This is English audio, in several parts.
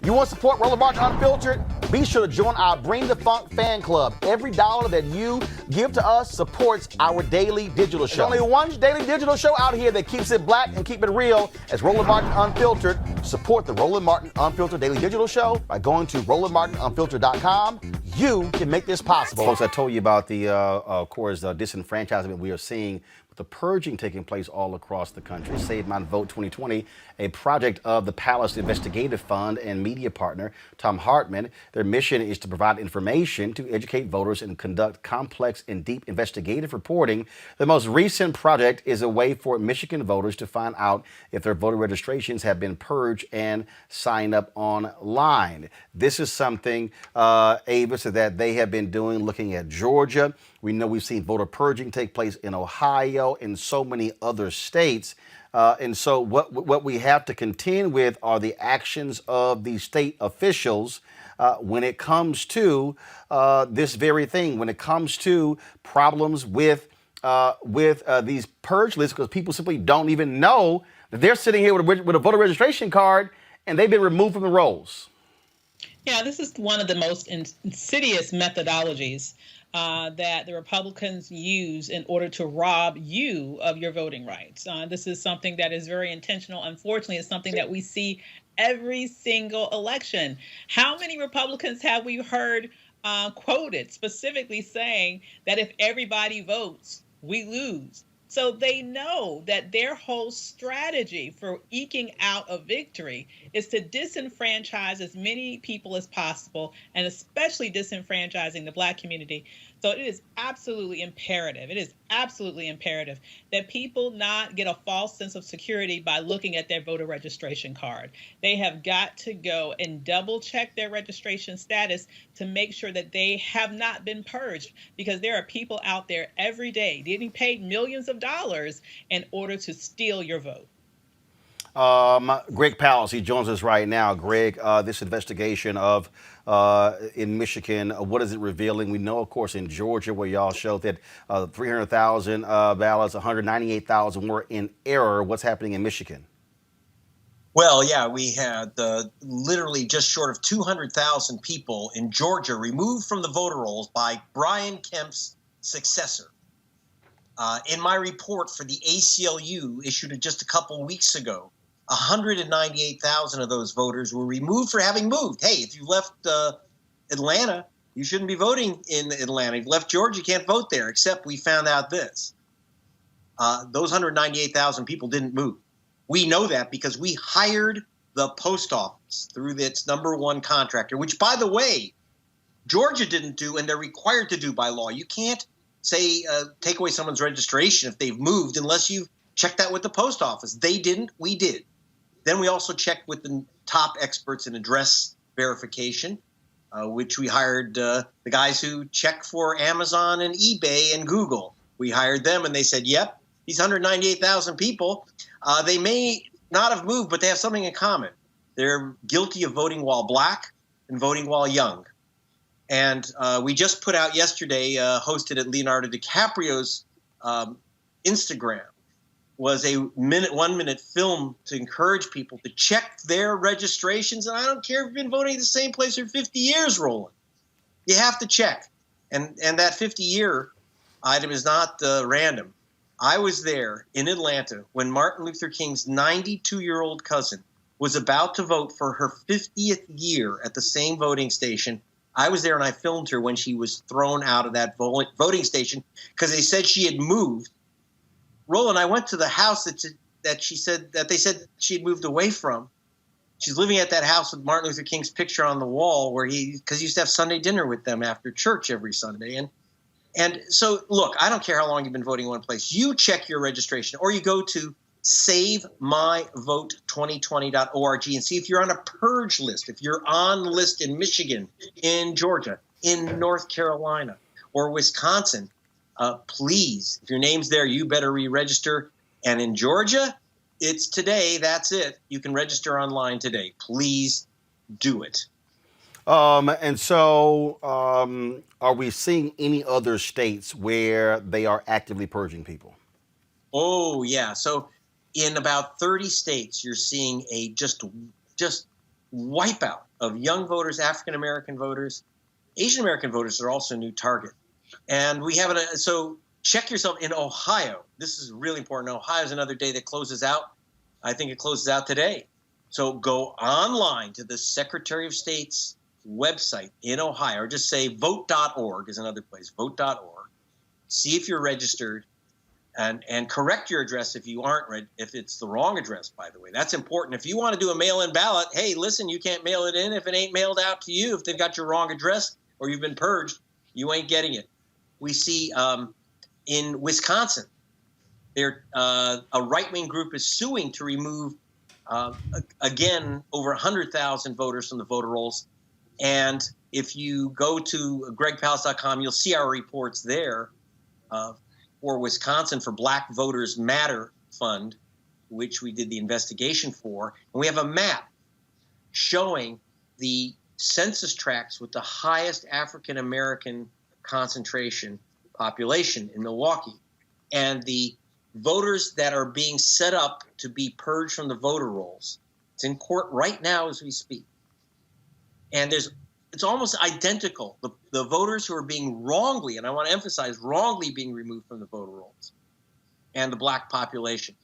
You want to support Roland Martin Unfiltered? Be sure to join our Bring the Funk fan club. Every dollar that you give to us supports our daily digital show. There's only one daily digital show out here that keeps it black and keep it real. As Roland Martin Unfiltered. Support the Roland Martin Unfiltered daily digital show by going to RolandMartinUnfiltered.com. You can make this possible. Folks, I told you about the, disenfranchisement we are seeing with the purging taking place all across the country. Save My Vote 2020, a project of the Palast Investigative Fund and media partner Thom Hartmann. Their mission is to provide information to educate voters and conduct complex and deep investigative reporting. The most recent project is a way for Michigan voters to find out if their voter registrations have been purged and sign up online. This is something, Avis, that they have been doing, looking at Georgia. We know we've seen voter purging take place in Ohio and so many other states. And so what we have to contend with are the actions of the state officials when it comes to this very thing, when it comes to problems with these purge lists, because people simply don't even know that they're sitting here with a voter registration card and they've been removed from the rolls. Yeah, this is one of the most insidious methodologies that the Republicans use in order to rob you of your voting rights. This is something that is very intentional. Unfortunately, it's something that we see every single election. How many Republicans have we heard quoted specifically saying that if everybody votes, we lose? So they know that their whole strategy for eking out a victory is to disenfranchise as many people as possible, and especially disenfranchising the Black community. So it is absolutely imperative. It is absolutely imperative that people not get a false sense of security by looking at their voter registration card. They have got to go and double check their registration status to make sure that they have not been purged, because there are people out there every day getting paid millions of dollars in order to steal your vote. Greg Palast, he joins us right now. Greg, this investigation of in Michigan, what is it revealing? We know, of course, in Georgia, where y'all showed that 300,000 ballots, 198,000 were in error. What's happening in Michigan? Well, yeah, we had literally just short of 200,000 people in Georgia removed from the voter rolls by Brian Kemp's successor. In my report for the ACLU issued just a couple weeks ago, 198,000 of those voters were removed for having moved. Hey, if you left Atlanta, you shouldn't be voting in Atlanta. If you left Georgia, you can't vote there, except we found out this. Those 198,000 people didn't move. We know that because we hired the post office through its number one contractor, which, by the way, Georgia didn't do, and they're required to do by law. You can't say take away someone's registration if they've moved unless you check that with the post office. They didn't. We did. Then we also checked with the top experts in address verification, which we hired the guys who check for Amazon and eBay and Google. We hired them, and they said, yep, these 198,000 people, they may not have moved, but they have something in common. They're guilty of voting while Black and voting while young. And we just put out yesterday, hosted at Leonardo DiCaprio's Instagram, was a 1-minute film to encourage people to check their registrations. And I don't care if you've been voting at the same place for 50 years, Roland. You have to check. And that 50-year item is not random. I was there in Atlanta when Martin Luther King's 92-year-old cousin was about to vote for her 50th year at the same voting station. I was there and I filmed her when she was thrown out of that voting station because they said she had moved. Roland, I went to the house that they said she had moved away from. She's living at that house with Martin Luther King's picture on the wall because he used to have Sunday dinner with them after church every Sunday. And so, look, I don't care how long you've been voting in one place. You check your registration, or you go to SaveMyVote2020.org and see if you're on a purge list, if you're on the list in Michigan, in Georgia, in North Carolina, or Wisconsin. Please, if your name's there, you better re-register. And in Georgia, it's today. That's it. You can register online today. Please do it. And so are we seeing any other states where they are actively purging people? Oh, yeah. So in about 30 states, you're seeing a just wipeout of young voters, African American voters. Asian American voters are also a new target. And we have so check yourself in Ohio. This is really important. Ohio is another day that closes out. I think it closes out today. So go online to the Secretary of State's website in Ohio, or just say vote.org is another place, vote.org. See if you're registered and correct your address if you aren't if it's the wrong address, by the way. That's important. If you want to do a mail-in ballot, hey, listen, you can't mail it in if it ain't mailed out to you. If they've got your wrong address or you've been purged, you ain't getting it. We see in Wisconsin, a right-wing group is suing to remove, again, over 100,000 voters from the voter rolls. And if you go to gregpalast.com, you'll see our reports there for Wisconsin for Black Voters Matter Fund, which we did the investigation for. And we have a map showing the census tracts with the highest African-American concentration population in Milwaukee. And the voters that are being set up to be purged from the voter rolls, it's in court right now as we speak. And it's almost identical. The voters who are being wrongly, and I want to emphasize wrongly being removed from the voter rolls, and the Black population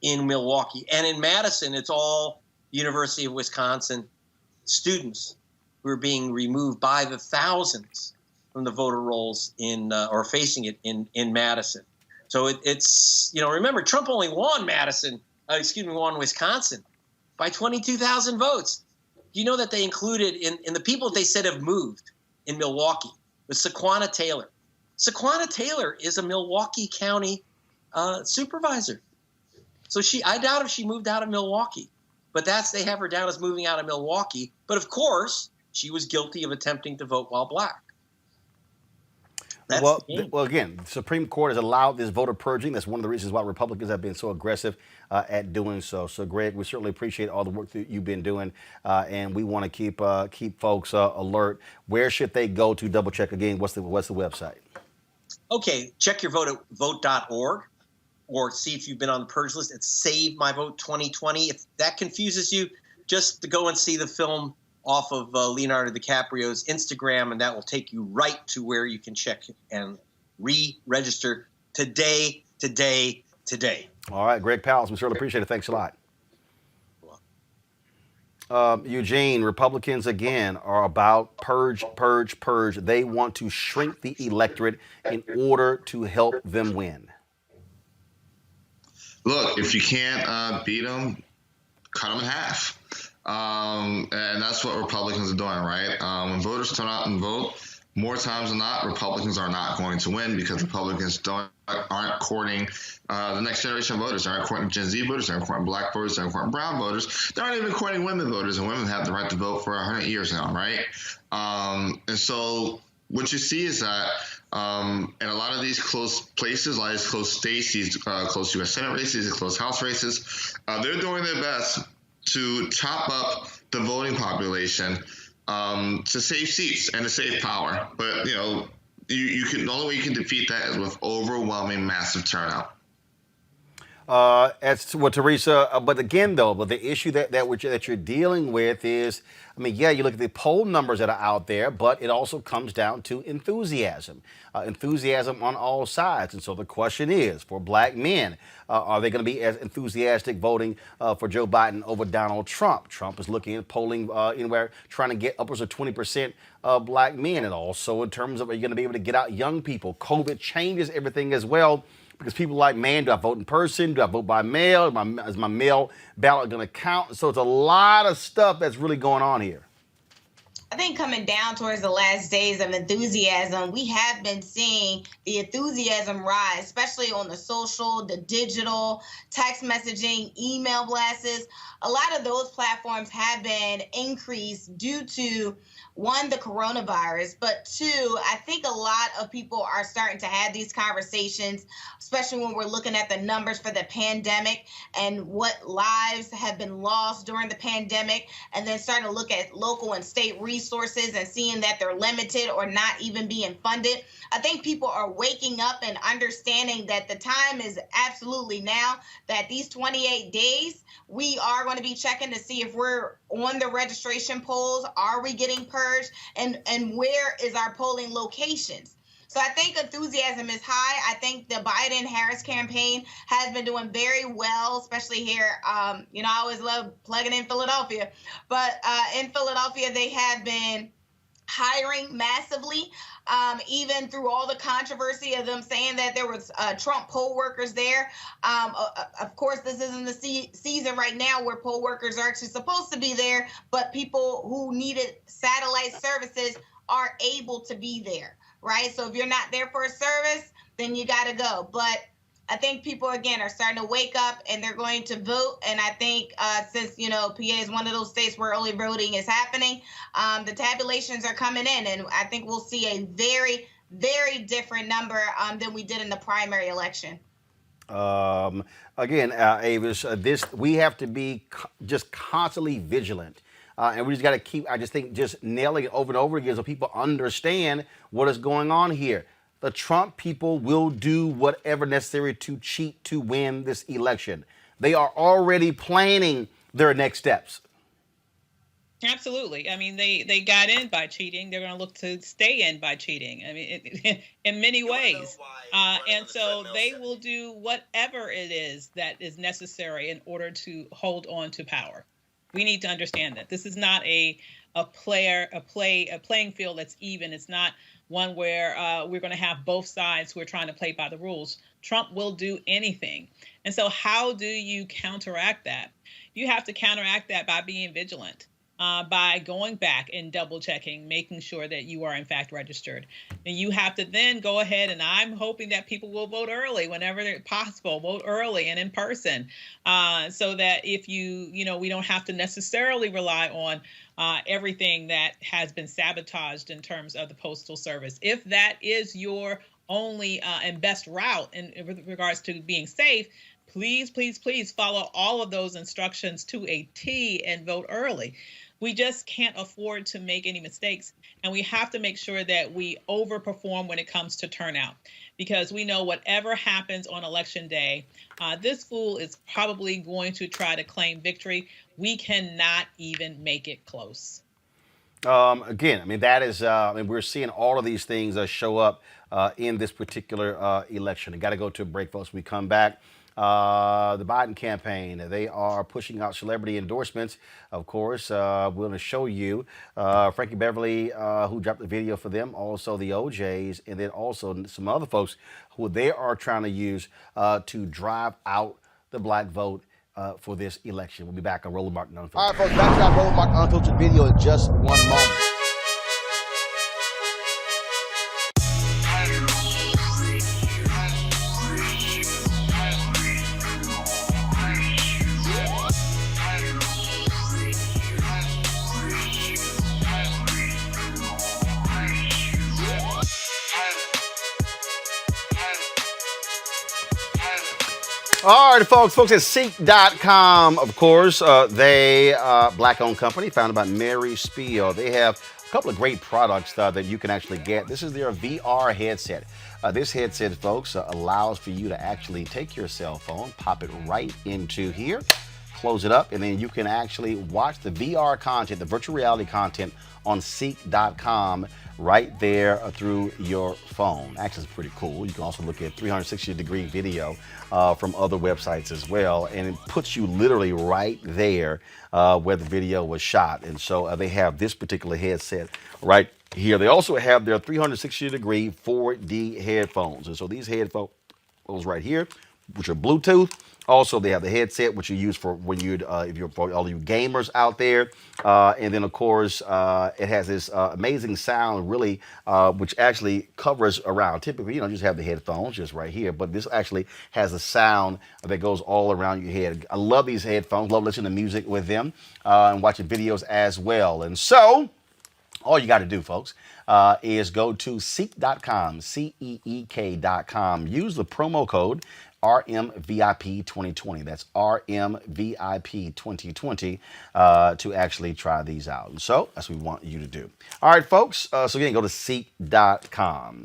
in Milwaukee. And in Madison, it's all University of Wisconsin students who are being removed by the thousands from the voter rolls or facing it in Madison. So it's, remember, Trump only won won Wisconsin by 22,000 votes. Do you know that they included in the people they said have moved in Milwaukee was Saquonna Taylor? Saquonna Taylor is a Milwaukee County supervisor. So I doubt if she moved out of Milwaukee, but they have her down as moving out of Milwaukee. But of course, she was guilty of attempting to vote while Black. Well, again, the Supreme Court has allowed this voter purging. That's one of the reasons why Republicans have been so aggressive at doing so. So, Greg, we certainly appreciate all the work that you've been doing, and we want to keep folks alert. Where should they go to double check again? What's the website? Okay, check your vote at vote.org, or see if you've been on the purge list. It's Save My Vote 2020. If that confuses you, just to go and see the film off of Leonardo DiCaprio's Instagram, and that will take you right to where you can check and re-register today. All right, Greg Palast, we certainly appreciate it. Thanks a lot. Eugene, Republicans, again, are about purge. They want to shrink the electorate in order to help them win. Look, if you can't beat them, cut them in half. And that's what Republicans are doing, right? When voters turn out and vote, more times than not, Republicans are not going to win because Republicans aren't courting the next generation of voters. They aren't courting Gen Z voters. They aren't courting Black voters. They aren't courting brown voters. They aren't even courting women voters, and women have the right to vote for 100 years now, right? And so what you see is that in a lot of these close places, a lot of these close states, these close U.S. Senate races, these close House races, they're doing their best to chop up the voting population to save seats and to save power. But, you can, the only way you can defeat that is with overwhelming massive turnout. As to what Teresa, but again, though, the issue that you're dealing with is, you look at the poll numbers that are out there, but it also comes down to enthusiasm on all sides. And so the question is, for Black men, are they going to be as enthusiastic voting for Joe Biden over Donald Trump? Trump is looking at polling anywhere, trying to get upwards of 20% of Black men. And also in terms of, are you going to be able to get out young people? COVID changes everything as well. Because people are like, man, do I vote in person? Do I vote by mail? Is my mail ballot going to count? So it's a lot of stuff that's really going on here. I think coming down towards the last days of enthusiasm, we have been seeing the enthusiasm rise, especially on the social, the digital, text messaging, email blasts. A lot of those platforms have been increased due to, one, the coronavirus, but two, I think a lot of people are starting to have these conversations, especially when we're looking at the numbers for the pandemic and what lives have been lost during the pandemic, and then starting to look at local and state resources resources and seeing that they're limited or not even being funded. I think people are waking up and understanding that the time is absolutely now, that these 28 days, we are going to be checking to see if we're on the registration polls. Are we getting purged? And where is our polling locations? So I think enthusiasm is high. I think the Biden-Harris campaign has been doing very well, especially here. I always love plugging in Philadelphia. But in Philadelphia, they have been hiring massively, even through all the controversy of them saying that there was Trump poll workers there. Of course, this isn't the season right now where poll workers are actually supposed to be there, but people who needed satellite services are able to be there. Right? So if you're not there for a service, then you got to go. But I think people, again, are starting to wake up and they're going to vote. And I think since, PA is one of those states where early voting is happening, the tabulations are coming in. And I think we'll see a very, very different number than we did in the primary election. Again, Avis, we have to be just constantly vigilant. And we just got to keep, I just think, just nailing it over and over again so people understand what is going on here. The Trump people will do whatever necessary to cheat to win this election. They are already planning their next steps. Absolutely. I mean, they got in by cheating. They're going to look to stay in by cheating. I mean, in many ways. And so they will do whatever it is that is necessary in order to hold on to power. We need to understand that this is not a playing field that's even. It's not one where we're going to have both sides who are trying to play by the rules. Trump will do anything. And so how do you counteract that? You have to counteract that by being vigilant, by going back and double checking, making sure that you are in fact registered. And you have to then go ahead, and I'm hoping that people will vote early whenever possible, vote early and in person, so that if we don't have to necessarily rely on everything that has been sabotaged in terms of the Postal Service. If that is your only and best route in regards to being safe, please, please, please follow all of those instructions to a T and vote early. We just can't afford to make any mistakes, and we have to make sure that we overperform when it comes to turnout, because we know whatever happens on Election Day, this fool is probably going to try to claim victory. We cannot even make it close. Again, I mean, that is, we're seeing all of these things show up in this particular election. I got to go to a break, folks. When we come back. The Biden campaign, they are pushing out celebrity endorsements. Of course, we're going to show you Frankie Beverly, who dropped the video for them, also the OJs, and then also some other folks who they are trying to use to drive out the black vote for this election. We'll be back on Roland Martin Unfiltered. All right, folks, back to that Roland Martin Unfiltered video in just one moment. All right, folks at Seek.com, of course, they black-owned company founded by Mary Spiel. They have a couple of great products that you can actually get. This is their VR headset. This headset, folks, allows for you to actually take your cell phone, pop it right into here, close it up, and then you can actually watch the VR content, the virtual reality content on Seek.com right there through your phone. Actually, it's pretty cool. You can also look at 360-degree video from other websites as well, and it puts you literally right there where the video was shot. And so they have this particular headset right here. They also have their 360-degree 4D headphones. And so these headphones right here, which are Bluetooth. Also, they have the headset, which you use for when if you're for all you gamers out there. And then, of course, it has this amazing sound, really, which actually covers around. Typically, just have the headphones just right here, but this actually has a sound that goes all around your head. I love these headphones. Love listening to music with them and watching videos as well. And so, all you got to do, folks, is go to seek.com, CEEK.com. Use the promo code RMVIP2020. That's RMVIP2020 to actually try these out. And so that's what we want you to do. All right, folks. So again, go to seek.com.